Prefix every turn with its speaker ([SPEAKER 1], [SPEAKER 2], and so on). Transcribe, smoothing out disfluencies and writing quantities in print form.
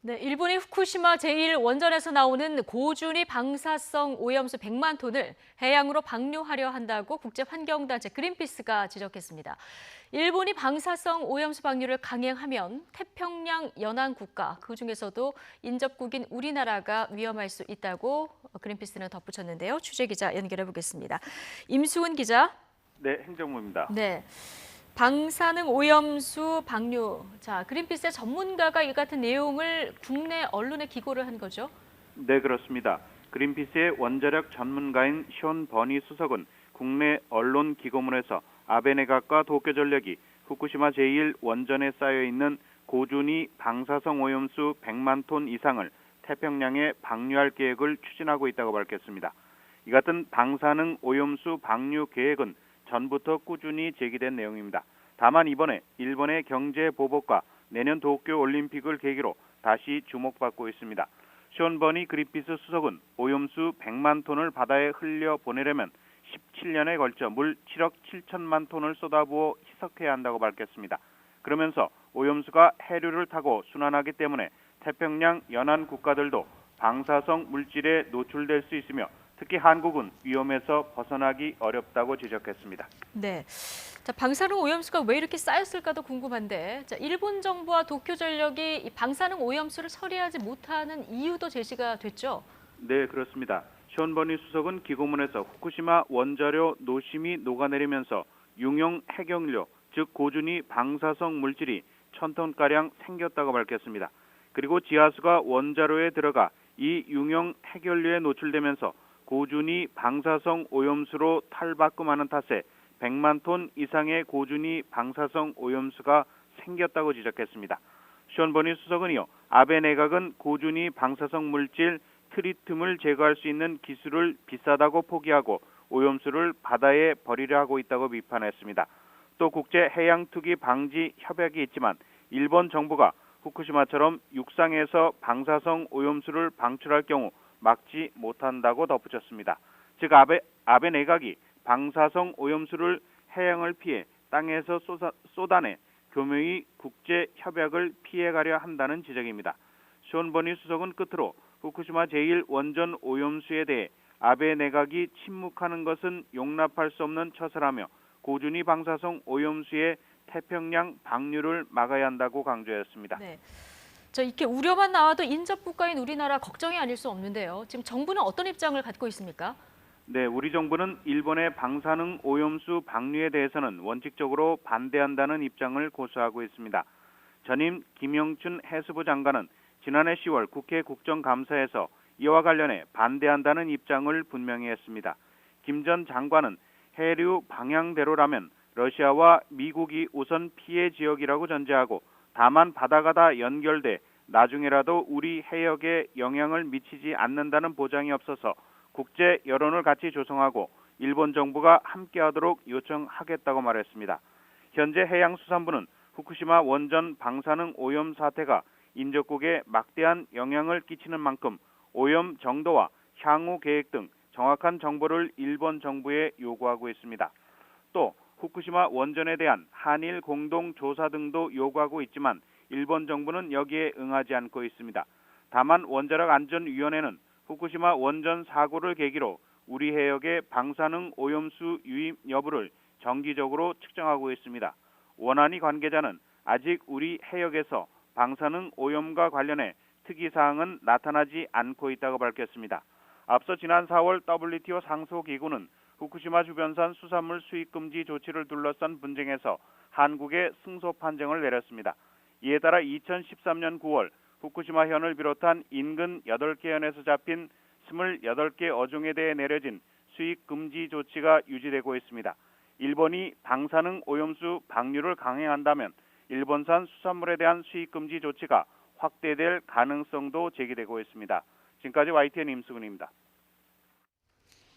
[SPEAKER 1] 네, 일본이 후쿠시마 제1원전에서 나오는 고준위 방사성 오염수 100만 톤을 해양으로 방류하려 한다고 국제환경단체 그린피스가 지적했습니다. 일본이 방사성 오염수 방류를 강행하면 태평양 연안 국가, 그중에서도 인접국인 우리나라가 위험할 수 있다고 그린피스는 덧붙였는데요. 취재 기자 연결해 보겠습니다. 임수은 기자.
[SPEAKER 2] 네, 행정부입니다.
[SPEAKER 1] 네. 방사능 오염수 방류. 자, 그린피스의 전문가가 이 같은 내용을 국내 언론에 기고를 한 거죠?
[SPEAKER 2] 네, 그렇습니다. 그린피스의 원자력 전문가인 숀 버니 수석은 국내 언론 기고문에서 아베 내각과 도쿄전력이 후쿠시마 제1원전에 쌓여 있는 고준위 방사성 오염수 100만 톤 이상을 태평양에 방류할 계획을 추진하고 있다고 밝혔습니다. 이 같은 방사능 오염수 방류 계획은 전부터 꾸준히 제기된 내용입니다. 다만 이번에 일본의 경제 보복과 내년 도쿄 올림픽을 계기로 다시 주목받고 있습니다. 숀 버니 그린피스 수석은 오염수 100만 톤을 바다에 흘려 보내려면 17년에 걸쳐 물 7억 7천만 톤을 쏟아부어 희석해야 한다고 밝혔습니다. 그러면서 오염수가 해류를 타고 순환하기 때문에 태평양 연안 국가들도 방사성 물질에 노출될 수 있으며 특히 한국은 위험에서 벗어나기 어렵다고 지적했습니다.
[SPEAKER 1] 네. 자, 방사능 오염수가 왜 이렇게 쌓였을까도 궁금한데, 자, 일본 정부와 도쿄전력이 이 방사능 오염수를 처리하지 못하는 이유도 제시가 됐죠?
[SPEAKER 2] 네, 그렇습니다. 숀 버니 수석은 기고문에서 후쿠시마 원자료 노심이 녹아내리면서 융용 핵연료, 즉 고준위 방사성 물질이 1000톤가량 생겼다고 밝혔습니다. 그리고 지하수가 원자로에 들어가 이 융용 핵연료에 노출되면서 고준위 방사성 오염수로 탈바꿈하는 탓에 100만 톤 이상의 고준위 방사성 오염수가 생겼다고 지적했습니다. 숀 버니 수석은 이어 아베 내각은 고준위 방사성 물질 트리튬을 제거할 수 있는 기술을 비싸다고 포기하고 오염수를 바다에 버리려 하고 있다고 비판했습니다. 또 국제해양투기 방지 협약이 있지만 일본 정부가 후쿠시마처럼 육상에서 방사성 오염수를 방출할 경우 막지 못한다고 덧붙였습니다. 즉 아베 내각이 방사성 오염수를 해양을 피해 땅에서 쏟아내 교묘히 국제 협약을 피해가려 한다는 지적입니다. 숀 버니 수석은 끝으로 후쿠시마 제1원전 오염수에 대해 아베 내각이 침묵하는 것은 용납할 수 없는 처사라며 고준위 방사성 오염수의 태평양 방류를 막아야 한다고 강조했습니다.
[SPEAKER 1] 네. 자, 이렇게 우려만 나와도 인접 국가인 우리나라 걱정이 아닐 수 없는데요. 지금 정부는 어떤 입장을 갖고 있습니까?
[SPEAKER 2] 네, 우리 정부는 일본의 방사능 오염수 방류에 대해서는 원칙적으로 반대한다는 입장을 고수하고 있습니다. 전임 김영춘 해수부 장관은 지난해 10월 국회 국정감사에서 이와 관련해 반대한다는 입장을 분명히 했습니다. 김 전 장관은 해류 방향대로라면 러시아와 미국이 우선 피해 지역이라고 전제하고 다만 바다가 다 연결돼 나중에라도 우리 해역에 영향을 미치지 않는다는 보장이 없어서 국제 여론을 같이 조성하고 일본 정부가 함께하도록 요청하겠다고 말했습니다. 현재 해양수산부는 후쿠시마 원전 방사능 오염 사태가 인접국에 막대한 영향을 끼치는 만큼 오염 정도와 향후 계획 등 정확한 정보를 일본 정부에 요구하고 있습니다. 또 후쿠시마 원전에 대한 한일 공동 조사 등도 요구하고 있지만 일본 정부는 여기에 응하지 않고 있습니다. 다만 원자력안전위원회는 후쿠시마 원전 사고를 계기로 우리 해역의 방사능 오염수 유입 여부를 정기적으로 측정하고 있습니다. 원안위 관계자는 아직 우리 해역에서 방사능 오염과 관련해 특이사항은 나타나지 않고 있다고 밝혔습니다. 앞서 지난 4월 WTO 상소기구는 후쿠시마 주변산 수산물 수입 금지 조치를 둘러싼 분쟁에서 한국에 승소 판정을 내렸습니다. 이에 따라 2013년 9월 후쿠시마현을 비롯한 인근 8개 현에서 잡힌 28개 어종에 대해 내려진 수입 금지 조치가 유지되고 있습니다. 일본이 방사능 오염수 방류를 강행한다면 일본산 수산물에 대한 수입 금지 조치가 확대될 가능성도 제기되고 있습니다. 지금까지 YTN 임수근입니다.